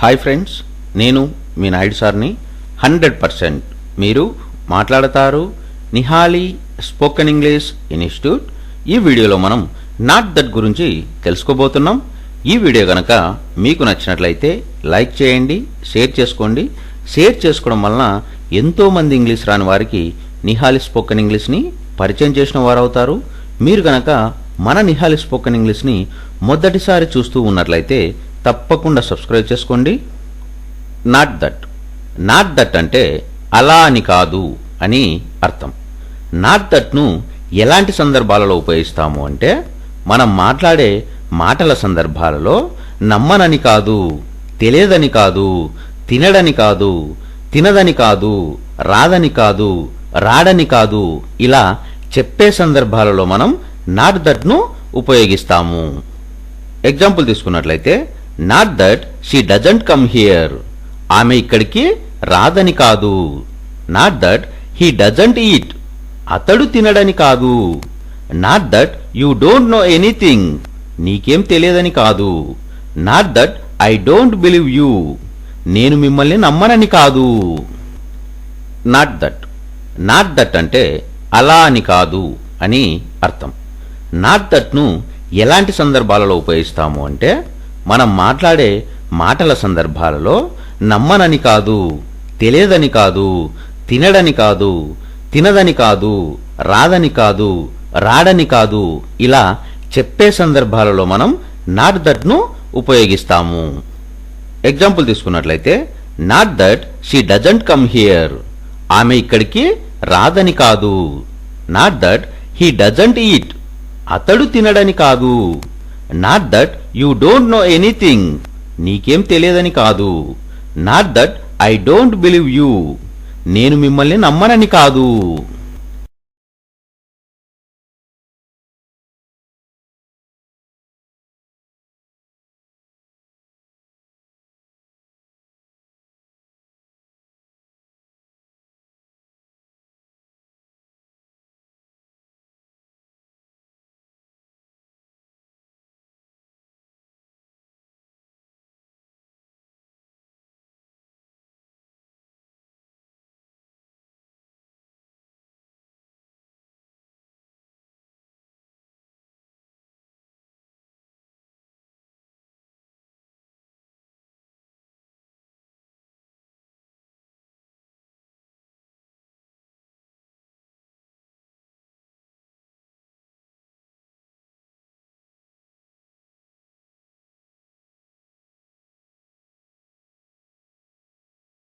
Hi friends, నేను మీ నాయుడు సార్ని. 100% మీరు మాట్లాడతారు నిహాలి స్పోకెన్ ఇంగ్లీష్ ఇన్స్టిట్యూట్. ఈ వీడియోలో మనం నాట్ దట్ గురించి తెలుసుకోబోతున్నాం. ఈ వీడియో కనుక మీకు నచ్చినట్లయితే లైక్ చేయండి, షేర్ చేసుకోండి. షేర్ చేసుకోవడం వలన ఎంతోమంది ఇంగ్లీష్ రాని వారికి నిహాలి స్పోకెన్ ఇంగ్లీష్ని పరిచయం చేసిన వారు అవుతారు. మీరు కనుక మన నిహాలి స్పోకెన్ ఇంగ్లీష్ని మొదటిసారి చూస్తూ ఉన్నట్లయితే తప్పకుండా సబ్స్క్రైబ్ చేసుకోండి. నాట్ దట్ అంటే అలా అని కాదు అని అర్థం. నాట్ దట్ను ఎలాంటి సందర్భాలలో ఉపయోగిస్తాము అంటే, మనం మాట్లాడే మాటల సందర్భాలలో నమ్మనని కాదు, తెలియదని కాదు, తినడని కాదు, తినదని కాదు, రాదని కాదు, రాడని కాదు, ఇలా చెప్పే సందర్భాలలో మనం నాట్ దట్ను ఉపయోగిస్తాము. ఎగ్జాంపుల్ తీసుకున్నట్లయితే, not that she doesn't come here. ఆమె ఇక్కడికి రాదని కాదు. Not that he doesn't eat. అతడు తినడని కాదు. Not that you don't know anything. నీకేం తెలియదని కాదు. Not that I don't believe you. నేను మిమ్మల్ని నమ్మనని కాదు. నాట్ దట్ అంటే అలా అని కాదు అని అర్థం. నాట్ దట్ను ఎలాంటి సందర్భాలలో ఉపయోగిస్తాము అంటే, మనం మాట్లాడే మాటల సందర్భాలలో నమ్మనని కాదు, తెలియదని కాదు, తినడని కాదు, తినదని కాదు, రాదని కాదు, రాడని కాదు, ఇలా చెప్పే సందర్భాలలో మనం నాట్ దట్ను ఉపయోగిస్తాము. ఎగ్జాంపుల్ తీసుకున్నట్లయితే, not that she doesn't come here. ఆమె ఇక్కడికి రాదని కాదు. Not that he doesn't eat. అతడు తినడని కాదు. Not that you don't know anything. నీకేం తెలియదని కాదు. Not that I don't believe you. నేను మిమ్మల్ని నమ్మనని కాదు.